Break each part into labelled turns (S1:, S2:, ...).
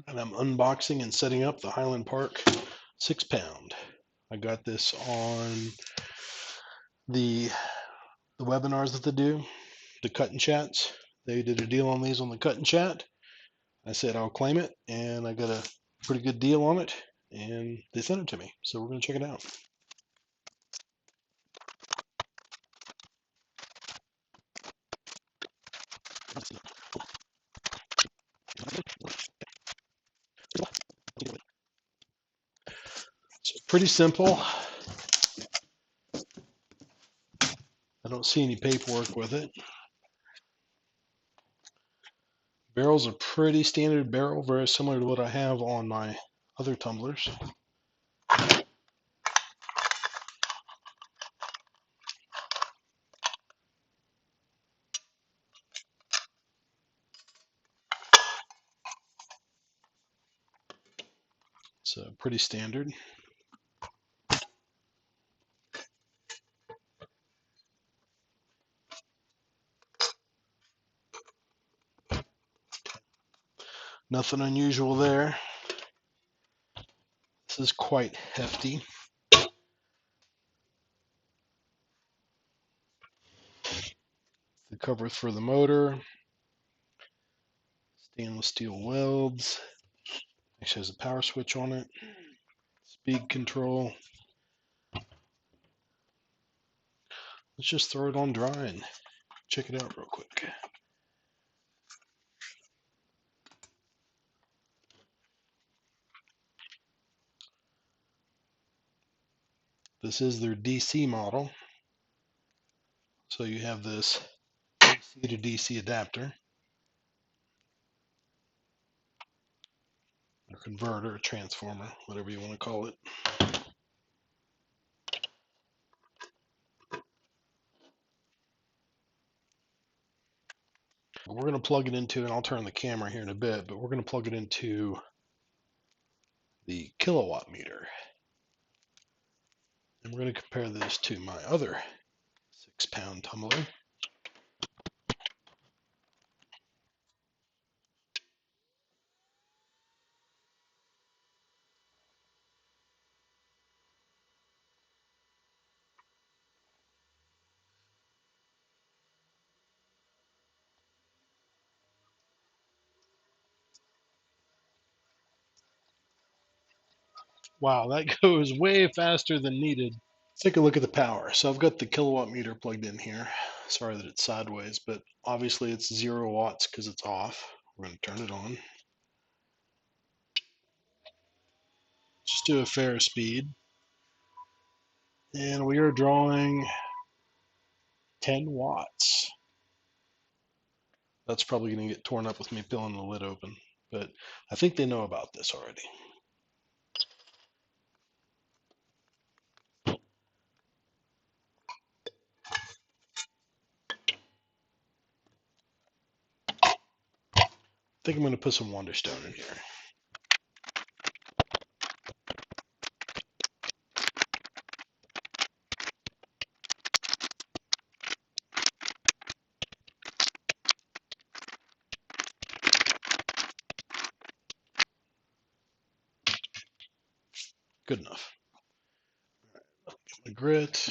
S1: And I'm unboxing and setting up the Highland Park 6-pound. I got this on the webinars that they do, the cut and chats. They did a deal on these on the cut and chat. I said I'll claim it, and I got a pretty good deal on it, and they sent it to me. So we're going to check it out. So pretty simple. I don't see any paperwork with it. Barrel's a pretty standard barrel, very similar to what I have on my other tumblers. So pretty standard. Nothing unusual there. This is quite hefty. The cover for the motor, stainless steel welds. Actually has a power switch on it. Speed control. Let's just throw it on dry and check it out real quick. This is their DC model. So you have this AC to DC adapter, or converter, or transformer, whatever you want to call it. We're going to plug it into, and I'll turn the camera here in a bit, but we're going to plug it into the kilowatt meter. And we're going to compare this to my other 6-pound tumbler. Wow, that goes way faster than needed. Let's take a look at the power. So I've got the kilowatt meter plugged in here. Sorry that it's sideways, but obviously it's 0 watts because it's off. We're going to turn it on. Just do a fair speed. And we are drawing 10 watts. That's probably going to get torn up with me peeling the lid open, but I think they know about this already. I think I'm going to put some Wonderstone in here. Good enough. The grit.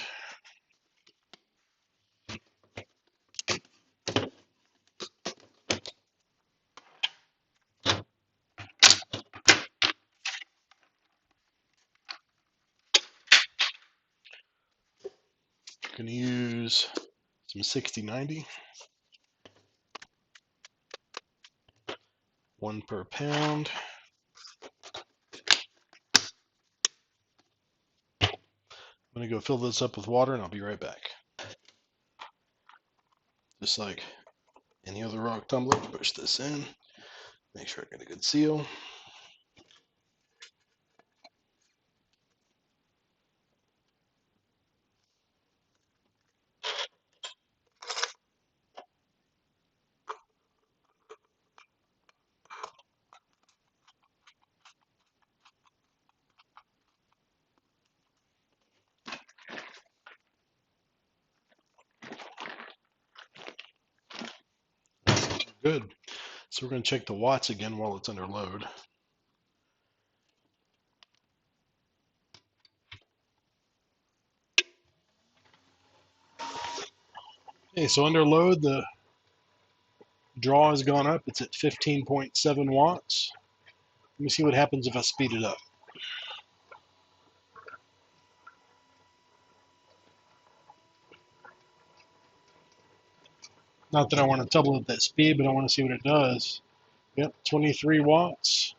S1: Going to use some 60/90. 1 per pound. I'm going to go fill this up with water, and I'll be right back. Just like any other rock tumbler, push this in. Make sure I get a good seal. Good. So we're going to check the watts again while it's under load. Okay, so under load, the draw has gone up. It's at 15.7 watts. Let me see what happens if I speed it up. Not that I want to double at that speed, but I want to see what it does. Yep, 23 watts.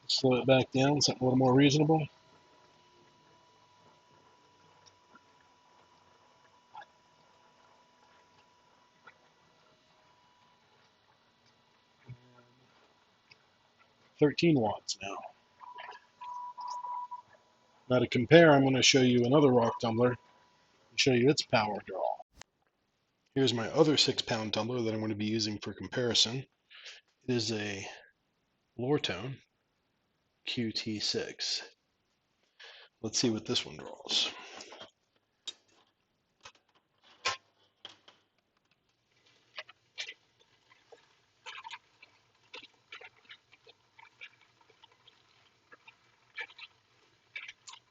S1: Slow it back down, something a little more reasonable. And 13 watts now. Now to compare, I'm going to show you another rock tumbler and show you its power draw. Here's my other 6-pound tumbler that I'm going to be using for comparison. It is a Lortone QT6. Let's see what this one draws.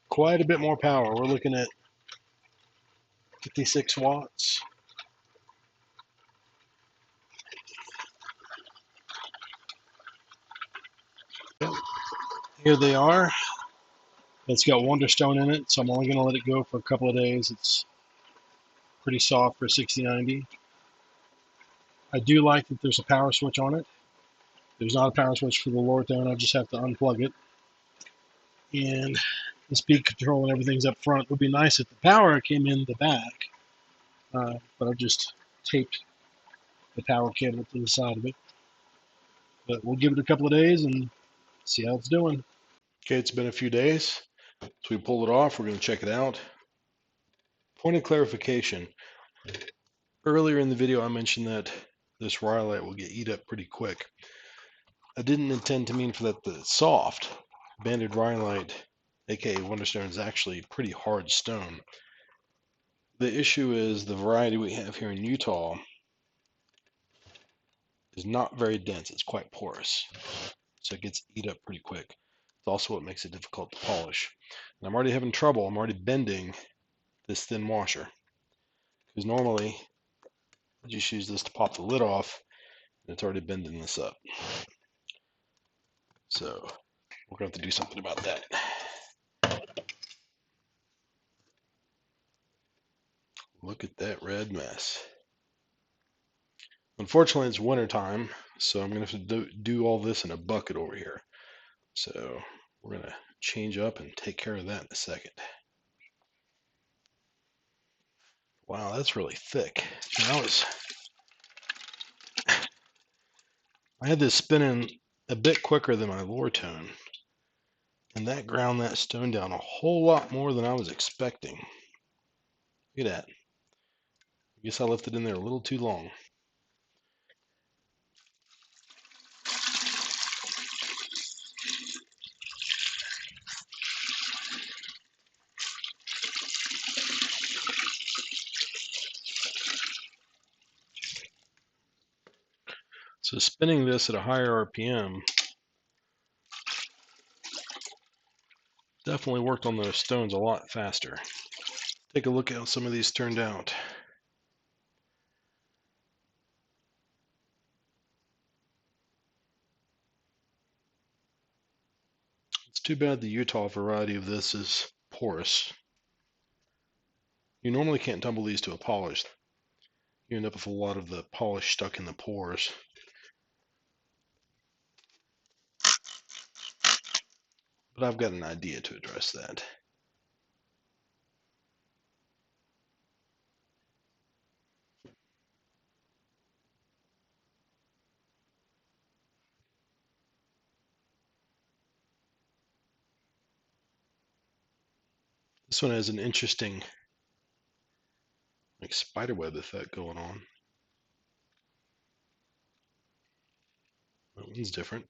S1: Quite a bit more power. We're looking at 56 watts. Here they are. It's got Wonderstone in it, so I'm only going to let it go for a couple of days. It's pretty soft for 6090. I do like that there's a power switch on it. There's not a power switch for the Lortone. I just have to unplug it. And the speed control and everything's up front. It would be nice if the power came in the back, but I've just taped the power cable to the side of it. But we'll give it a couple of days and see how it's doing. Okay, it's been a few days. So we pulled it off. We're going to check it out. Point of clarification. Earlier in the video, I mentioned that this rhyolite will get eat up pretty quick. I didn't intend to mean for that the soft. Banded rhyolite, aka Wonderstone, is actually pretty hard stone. The issue is the variety we have here in Utah is not very dense. It's quite porous, so it gets eat up pretty quick. It's also what makes it difficult to polish. And I'm already having trouble. I'm already bending this thin washer, because normally I just use this to pop the lid off, and it's already bending this up. So we're going to have to do something about that. Look at that red mess. Unfortunately, it's winter time, so I'm going to have to do all this in a bucket over here. So we're going to change up and take care of that in a second. Wow, that's really thick. I had this spinning a bit quicker than my Lortone, and that ground that stone down a whole lot more than I was expecting. Look at that. I guess I left it in there a little too long. So spinning this at a higher RPM definitely worked on those stones a lot faster. Take a look at how some of these turned out. It's too bad the Utah variety of this is porous. You normally can't tumble these to a polish. You end up with a lot of the polish stuck in the pores. But I've got an idea to address that. This one has an interesting spiderweb effect going on. That one's different.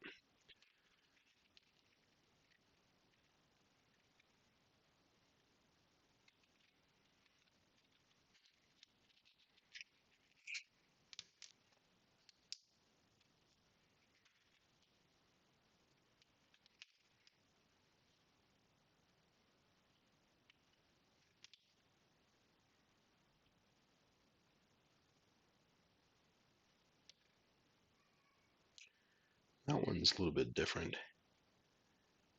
S1: That one's a little bit different.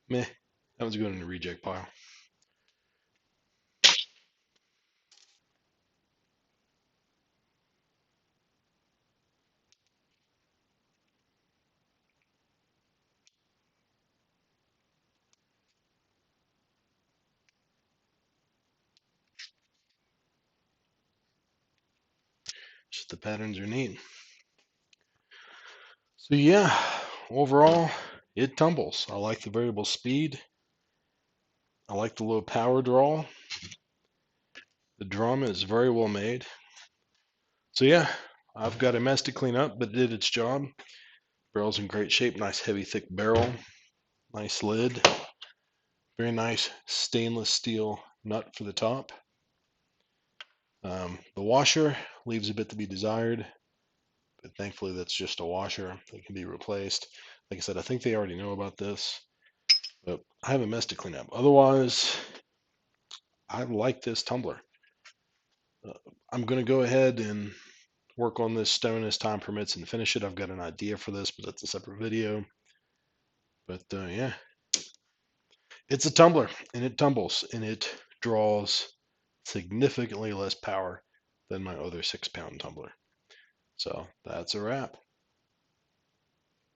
S1: Meh. That one's going in the reject pile. Just the patterns are neat. So yeah, overall, it tumbles. I like the variable speed. I like the low power draw. The drum is very well made. So yeah, I've got a mess to clean up, but it did its job. Barrel's in great shape. Nice heavy thick barrel. Nice lid. Very nice stainless steel nut for the top. The washer leaves a bit to be desired, but thankfully that's just a washer that can be replaced. Like I said, I think they already know about this, but I have a mess to clean up. Otherwise, I like this tumbler. Uh, I'm going to go ahead and work on this stone as time permits and finish it. I've got an idea for this, but that's a separate video. But yeah, it's a tumbler and it tumbles and it draws significantly less power than my other 6-pound tumbler. So that's a wrap.